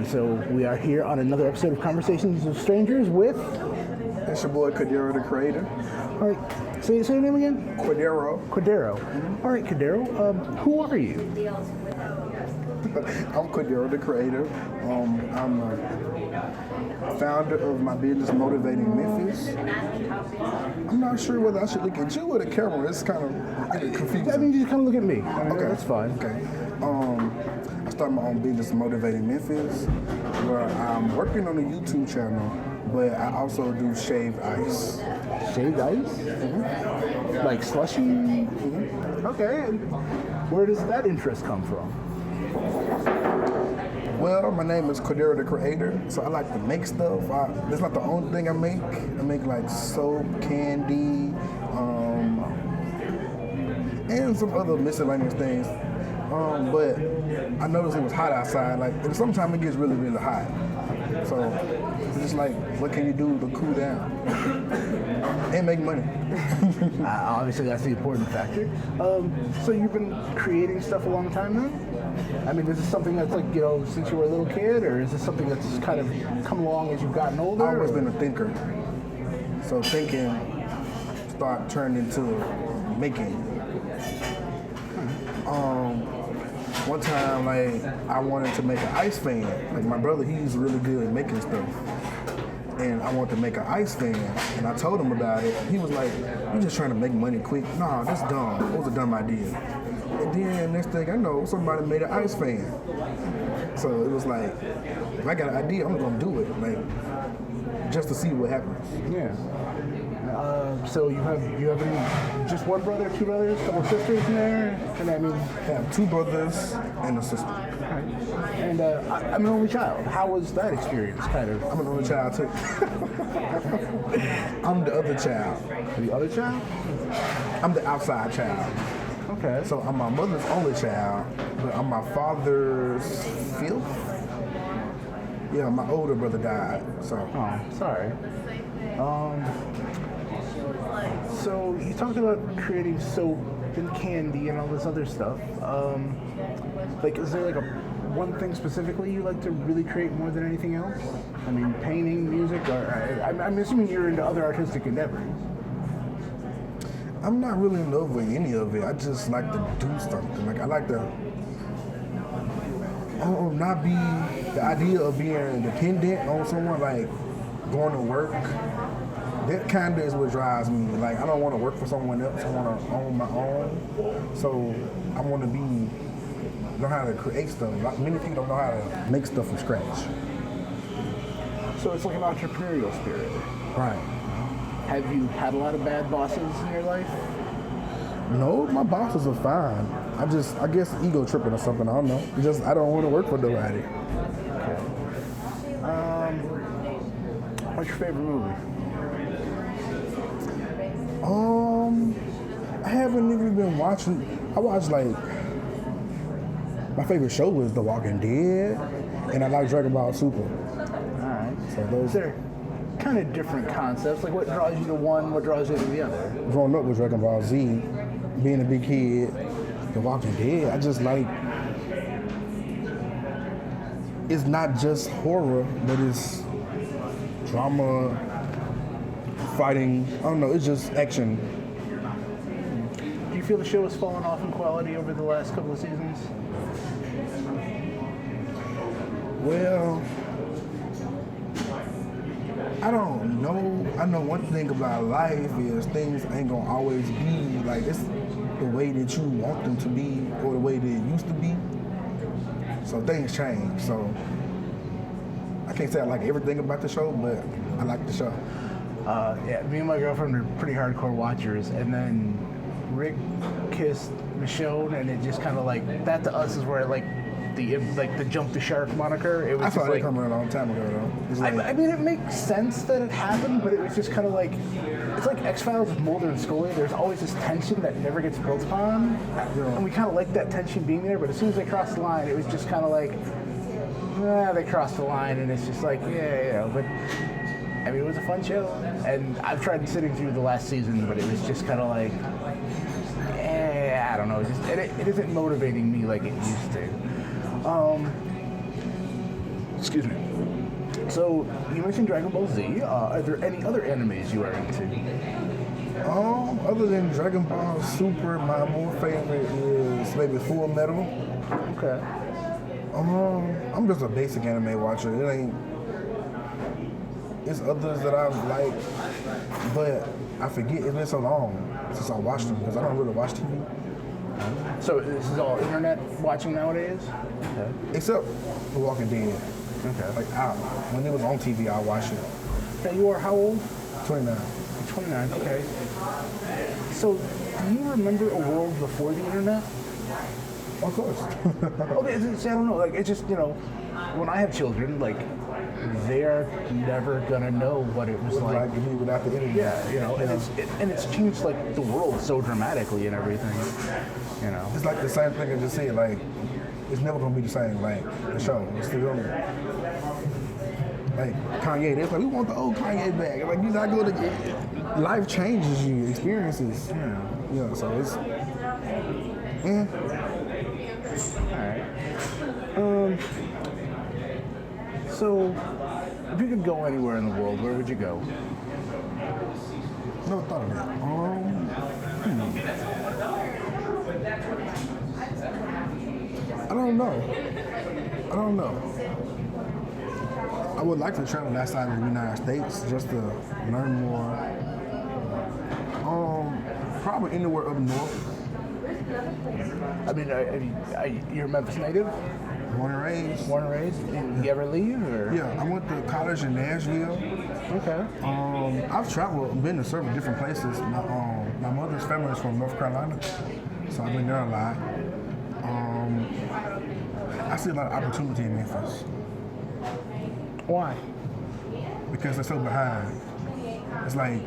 And so we are here on another episode of Conversations with Strangers with... It's your boy, Cordero the Creator. All right, say your name again? Cordero. Cordero. All right, Cordero, who are you? I'm Cordero the Creator. I'm a founder of my business, Motivating Memphis. I'm not sure whether I should look at you or the camera. It's kind of confusing. I mean, you just kind of look at me. Okay, That's fine. Okay. I started my own business, Motivating Memphis, where I'm working on a YouTube channel, but I also do shaved ice. Shaved ice? Mm-hmm. Like slushy? Mm-hmm. Okay. And where does that interest come from? Well, my name is Cordero the Creator, so I like to make stuff. That's not the only thing I make. I make like soap, candy, and some other miscellaneous things. But I noticed it was hot outside, and sometimes it gets really, really hot. So it's just like, what can you do to cool down and make money? Obviously, that's the important factor. So you've been creating stuff a long time now? I mean, is this something that's like, since you were a little kid, or is this something that's kind of come along as you've gotten older? I've always been a thinker. So thinking turned into making. One time, I wanted to make an ice fan. My brother, he's really good at making stuff. And I wanted to make an ice fan. And I told him about it. He was like, "You're just trying to make money quick." Nah, that's dumb. It was a dumb idea. And then next thing I know, somebody made an ice fan. So it was like, if I got an idea, I'm gonna do it, just to see what happens. Yeah. So you have just one brother, two brothers, couple of sisters in there, and I mean, I have two brothers and a sister. Right. And I'm an only child. How was that experience? Kind of. I'm an only child too. I'm the other child. The other child? I'm the outside child. Okay. So I'm my mother's only child, but I'm my father's fifth. Yeah, my older brother died. So. Oh, sorry. So you talked about creating soap and candy and all this other stuff. Is there one thing specifically you like to really create more than anything else? I mean, painting, music, or I'm assuming you're into other artistic endeavors. I'm not really in love with any of it. I just like to do something. I like to not be the idea of being dependent on someone, going to work. That kind of is what drives me. I don't want to work for someone else. I want to own my own. So I want to know how to create stuff. Many people don't know how to make stuff from scratch. So it's like an entrepreneurial spirit. Right. Have you had a lot of bad bosses in your life? No, my bosses are fine. I guess ego tripping or something. I don't know. I don't want to work for nobody. Okay. What's your favorite movie? I haven't even been watching. I watched my favorite show was The Walking Dead, and I like Dragon Ball Super. All right. So those are kind of different concepts. What draws you to one? What draws you to the other? Growing up with Dragon Ball Z, being a big kid, The Walking Dead, I just it's not just horror, but it's drama, fighting. I don't know. It's just action. Do you feel the show has fallen off in quality over the last couple of seasons? Well, I don't know. I know one thing about life is things ain't gonna always be it's the way that you want them to be or the way they used to be. So things change. So I can't say I like everything about the show, but I like the show. Yeah, me and my girlfriend are pretty hardcore watchers, and then Rick kissed Michonne, and it just kind of that to us is where the jump the shark moniker. It was I saw that coming a long time ago though. I mean, it makes sense that it happened, but it was just kind of it's like X-Files with Mulder and Scully. There's always this tension that never gets built upon, and we kind of like that tension being there. But as soon as they crossed the line, it was just kind of they crossed the line, and it's just yeah. But I mean, it was a fun show, and I've tried sitting through the last season, but it was just kind of I don't know. It isn't motivating me like it used to. Excuse me. So you mentioned Dragon Ball Z. Are there any other animes you are into? Other than Dragon Ball Super, my more favorite is maybe Full Metal. Okay. I'm just a basic anime watcher. It's others that I like, but I forget. It's been so long since I watched them because I don't really watch TV. So this is all internet watching nowadays? Okay. Except The Walking Dead. Okay. Like when it was on TV, I watched it. Now you are how old? 29. 29, okay. So, do you remember a world before the internet? Of course. Okay, I don't know. Like, it's just, when I have children, like, they're never gonna know what it was like. Me without the internet. Yeah, and it's changed like the world so dramatically and everything. It's like the same thing I just said. Like, it's never gonna be the same. Like the show, it's still gonna. Like Kanye, they're like, we want the old Kanye back. Like, you're not going to. Life changes you, experiences. Yeah. So it's. Yeah. All right. So, if you could go anywhere in the world, where would you go? Never thought of that. I don't know. I would like to travel outside of the United States just to learn more. Probably anywhere up north. I mean, you're a Memphis native? Born and raised. Born and raised? And you ever leave? Or? Yeah, I went to college in Nashville. Okay. I've traveled, been to several different places. My mother's family is from North Carolina, so I've been there a lot. I see a lot of opportunity in Memphis. Why? Because they're so behind. It's like,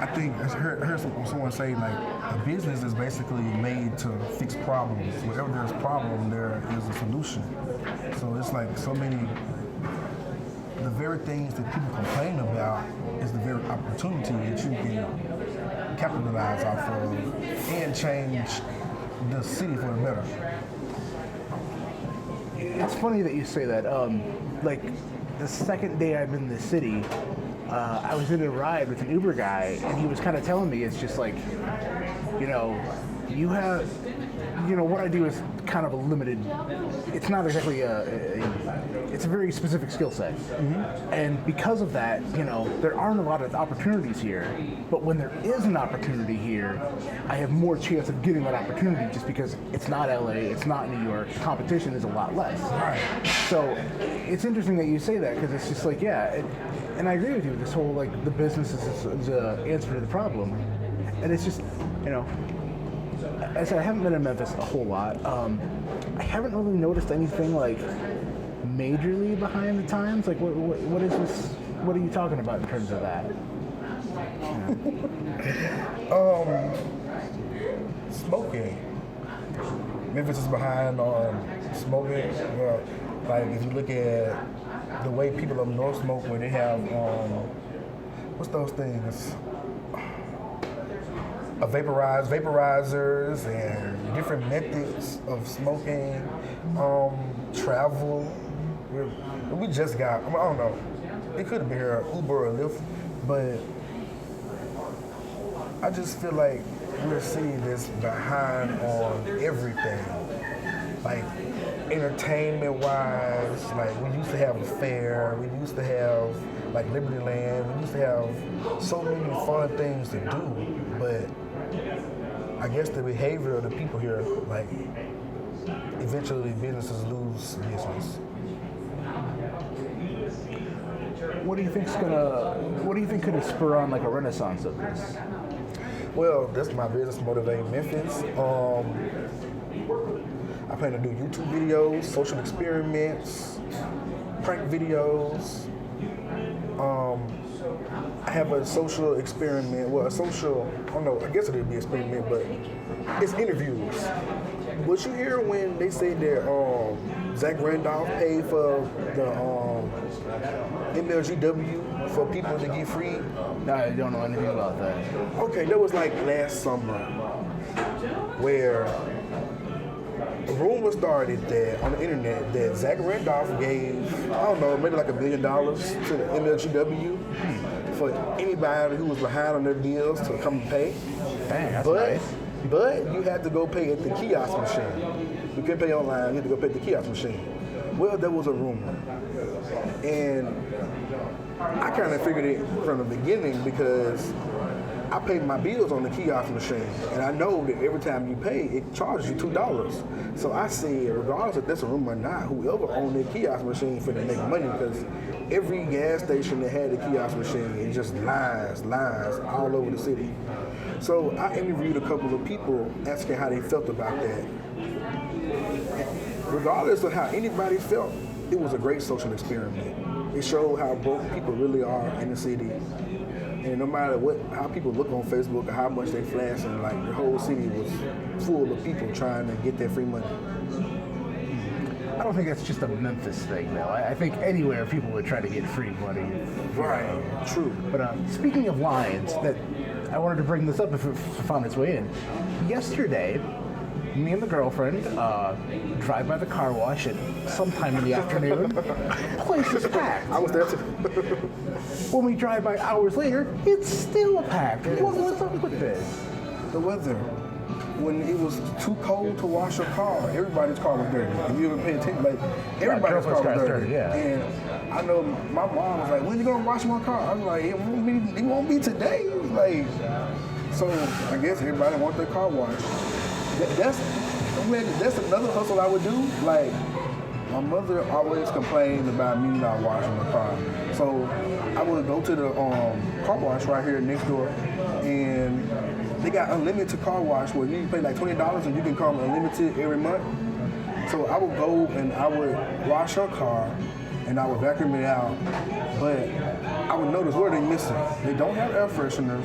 I think I heard someone say, like, a business is basically made to fix problems. Wherever there's a problem, there is a solution. So it's like so many, the very things that people complain about is the very opportunity that you can capitalize off of and change the city for the better. It's funny that you say that. Like, the second day I'm in the city, I was in a ride with an Uber guy, and he was kind of telling me, it's just like, you have, what I do is kind of a limited, it's not exactly it's a very specific skill set. Mm-hmm. And because of that, there aren't a lot of opportunities here. But when there is an opportunity here, I have more chance of getting that opportunity just because it's not LA, it's not New York, the competition is a lot less. Right. So it's interesting that you say that because it's just like, and I agree with you, this whole, like, the business is the answer to the problem. And it's just, I said, I haven't been in Memphis a whole lot. I haven't really noticed anything, like, majorly behind the times. Like, what is this? What are you talking about in terms of that? Smoking. Memphis is behind on smoking. Well, like, if you look at the way people up north smoke, where they have, what's those things? Vaporizers and different methods of smoking, travel. We just got, I don't know, it could have been here, Uber or Lyft, but I just feel like we're a city that's behind on everything. Like, entertainment-wise, like, we used to have a fair, we used to have, like, Liberty Land, we used to have so many fun things to do, but I guess the behavior of the people here, like, eventually businesses lose business. What do you think could spur on, like, a renaissance of this? Well, that's my business, Motivating Memphis. I plan to do YouTube videos, social experiments, prank videos. I have a social experiment, I don't know, I guess it would be an experiment, but it's interviews. What you hear when they say that Zach Randolph paid for the MLGW for people to get free? No, I don't know anything about that. Okay, that was like last summer, where a rumor started that on the internet that Zach Randolph gave, I don't know, maybe like $1 million to the MLGW for anybody who was behind on their deals to come and pay. Dang, that's But nice. but you had to go pay at the kiosk machine. You couldn't pay online, you had to go pay at the kiosk machine. Well, there was a rumor. And I kind of figured it from the beginning because I paid my bills on the kiosk machine. And I know that every time you pay, it charges you $2. So I said, regardless if that's a rumor or not, whoever owned that kiosk machine finna make money because every gas station that had a kiosk machine, it just lines all over the city. So I interviewed a couple of people asking how they felt about that. Regardless of how anybody felt, it was a great social experiment. It showed how broke people really are in the city. And no matter how people look on Facebook or how much they flash, and like the whole city was full of people trying to get their free money. I don't think that's just a Memphis thing, though. I think anywhere people would try to get free money. Right, true. But speaking of lines, that I wanted to bring this up if it found its way in. Yesterday, me and the girlfriend drive by the car wash at sometime in the afternoon. Place is packed. I was there too. When we drive by hours later, it's still packed. What's up with this? The weather. When it was too cold to wash your car, everybody's car was dirty. If you ever pay attention, like everybody's car was dirty. Yeah. And I know my mom was like, "When you gonna wash my car?" I was like, "It won't be today." Like, so I guess everybody wants their car washed. That's another hustle I would do. Like, my mother always complained about me not washing my car. So I would go to the car wash right here next door, and they got unlimited car wash where you can pay like $20 and you can come unlimited every month. So I would go and I would wash her car and I would vacuum it out. But I would notice what are they missing. They don't have air fresheners,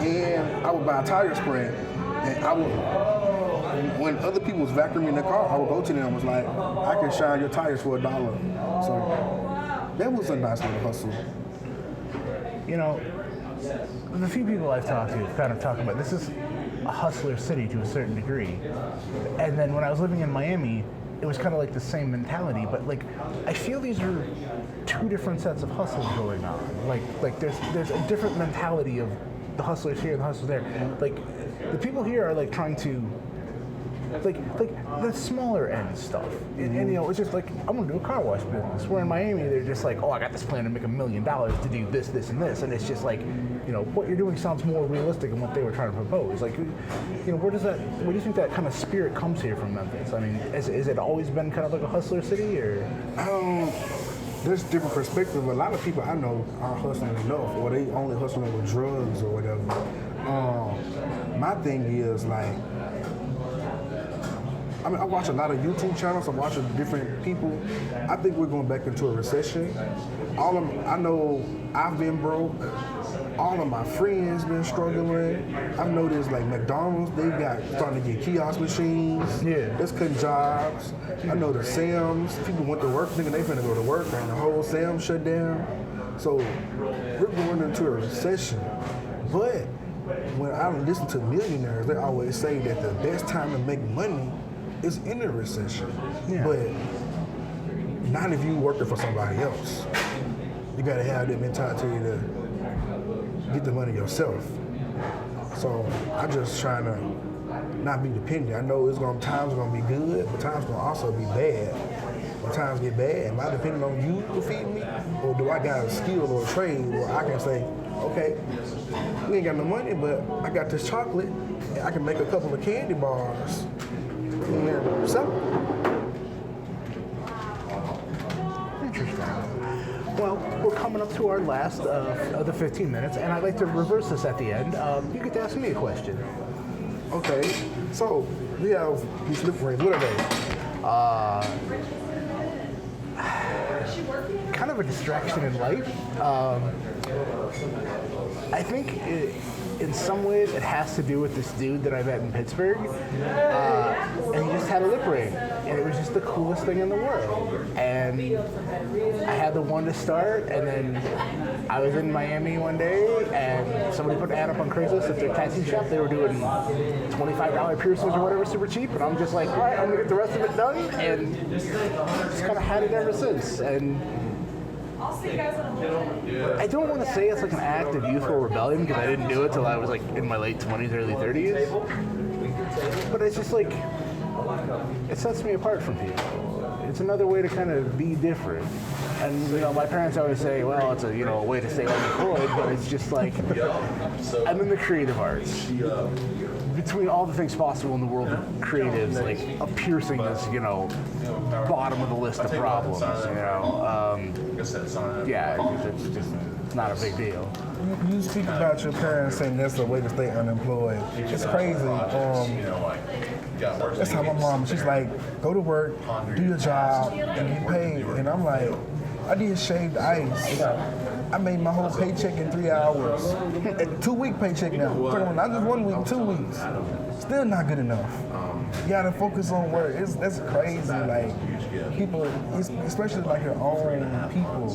and I would buy a tire spray, and I would, when other people was vacuuming their car, I would go to them and was like, I can shine your tires for $1. So that was a nice little hustle. You know, the few people I've talked to kind of talk about this is a hustler city to a certain degree. And then when I was living in Miami, it was kind of like the same mentality, but like I feel these are two different sets of hustles going on. Like there's a different mentality of the hustlers here and the hustlers there. Like the people here are like trying to like the smaller end stuff. And you know, it's just like, I'm gonna do a car wash business. Where in Miami, they're just like, oh, I got this plan to make $1 million to do this, this, and this. And it's just like, you know, what you're doing sounds more realistic than what they were trying to propose. Like, you know, where do you think that kind of spirit comes here from Memphis? I mean, is it always been kind of like a hustler city, or? There's different perspective. A lot of people I know are hustling enough, or they only hustling with drugs or whatever. My thing is like, I mean, I watch a lot of YouTube channels. I'm watching different people. I think we're going back into a recession. I know I've been broke. All of my friends been struggling. I've noticed like McDonald's, they got starting to get kiosk machines. Yeah. That's cutting jobs. I know the Sam's, people went to work thinking they finna go to work and the whole Sam shut down. So we're going into a recession. But when I listen to millionaires, they always say that the best time to make money is in a recession. Yeah. But not if you working for somebody else. You gotta have that mentality to get the money yourself. So I'm just trying to not be dependent. I know times are gonna be good, but times gonna also be bad. When times get bad, am I dependent on you to feed me? Or do I got a skill or a trade where I can say, okay, we ain't got no money, but I got this chocolate, and I can make a couple of candy bars and sell them. Interesting. Well, we're coming up to our last of the 15 minutes, and I'd like to reverse this at the end. You get to ask me a question. Okay, so we have these lip rings. What are they? Kind of a distraction in life. I think in some ways it has to do with this dude that I met in Pittsburgh, and he just had a lip ring. and it was just the coolest thing in the world. And I had the one to start, and then I was in Miami one day, and somebody put an ad up on Craigslist at their tattoo shop. They were doing $25 piercings or whatever, super cheap, and I'm just like, all right, I'm gonna get the rest of it done, and just kind of had it ever since. And I don't want to say it's like an act of youthful rebellion because I didn't do it till I was like in my late 20s, early 30s. But it's just like, it sets me apart from people. It's another way to kind of be different. And you know, my parents always say, well, it's a a way to stay unemployed, but it's just like, I'm in the creative arts. Between all the things possible in the world of creatives, like a piercing is, bottom of the list of problems, yeah, it's just not a big deal. You speak about your parents saying that's the way to stay unemployed. It's crazy. That's how my mom, she's like, go to work, do your job, and get paid. And I'm like, I did shaved ice. I made my whole paycheck in 3 hours. 2-week paycheck now. Not just 1 week, 2 weeks. Still not good enough. You gotta focus on work. That's crazy. Like people, especially like your own people,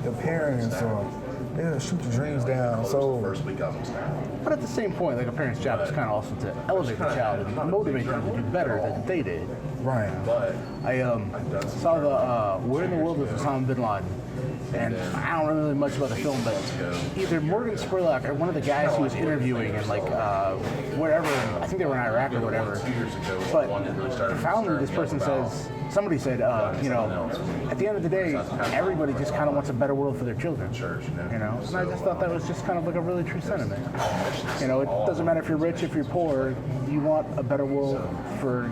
your parents, or they'll shoot your dreams down. So, but at the same point, like a parent's job is kind of also to elevate the child and motivate them to do better than they did. Right. I saw the Where in the World is Osama bin Laden? And I don't know really much about the film, but either Morgan Spurlock or one of the guys he was interviewing in like wherever, I think they were in Iraq or whatever. But profoundly, this person says, somebody said, at the end of the day, everybody just kind of wants a better world for their children. And I just thought that was just kind of like a really true sentiment. It doesn't matter if you're rich, if you're poor, you want a better world for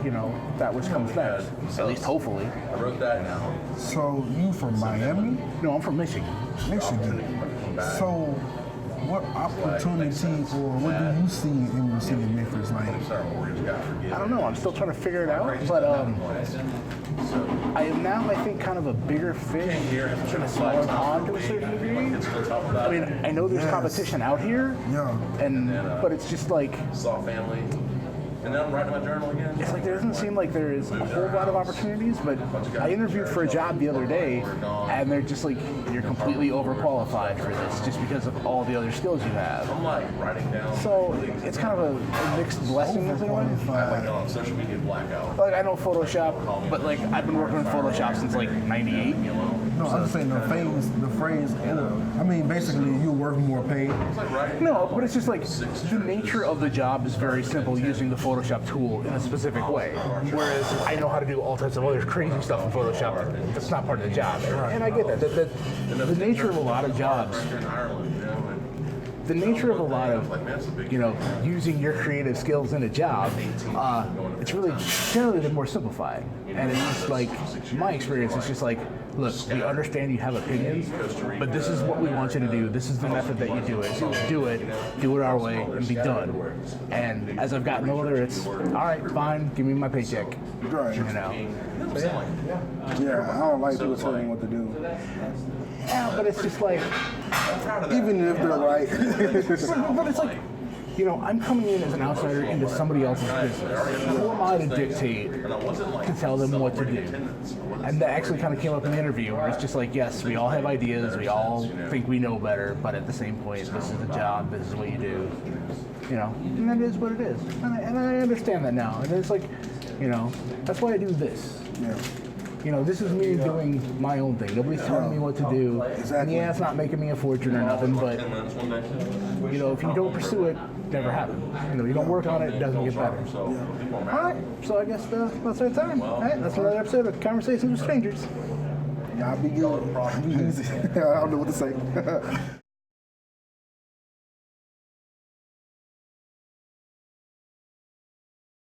that which comes next. At least hopefully. I wrote that now. So you from Miami? No, I'm from Michigan. Michigan. So what opportunities or what do you see in the city of Memphis? Like, I don't know. I'm still trying to figure it out, but I am now, I think, kind of a bigger fish in a smaller pond to a certain degree. I mean, I know there's competition out here, but it's just like, Saw family. And then I'm writing my journal again. it's like there doesn't seem like there is a whole lot of opportunities, but I interviewed for a job the other day, and they're just like, you're completely overqualified for this just because of all the other skills you have. I'm like writing down. So it's kind of a mixed blessing in a way. Like on social media blackout. Like I know Photoshop, but like I've been working with Photoshop since like '98. no, I'm just saying the phrase. I mean, basically, you work more paid. No, but it's just like the nature of the job is very simple, using the Photoshop tool in a specific way. Whereas I know how to do all types of other crazy stuff in Photoshop. That's not part of the job, and I get that. The nature of a lot of jobs. The nature of a lot of, using your creative skills in a job, it's really generally more simplified. And it's just like, my experience is just like, look, we understand you have opinions, but this is what we want you to do. This is the method that you do it. So do it our way, and be done. And as I've gotten older, it's, all right, fine, give me my paycheck. Right. So, Yeah, I don't like people telling me what to do. yeah, but it's just like, Even if they're right. but it's like, I'm coming in as an outsider into somebody else's business. Who am I to dictate, to tell them what to do? And that actually kind of came up in the interview, where it's just like, yes, we all have ideas, we all think we know better, but at the same point, this is the job, this is what you do. And that is what it is. And I understand that now. And it's like, that's why I do this. Yeah. This is me doing my own thing. Nobody's telling me what to do. Exactly. And yeah, it's not making me a fortune or nothing, but, if you don't pursue it, it never happens. You don't work on it, it doesn't get better. All right, so I guess that's our time. All right, that's another episode of Conversations with Strangers. Y'all be good. Be easy. I don't know what to say.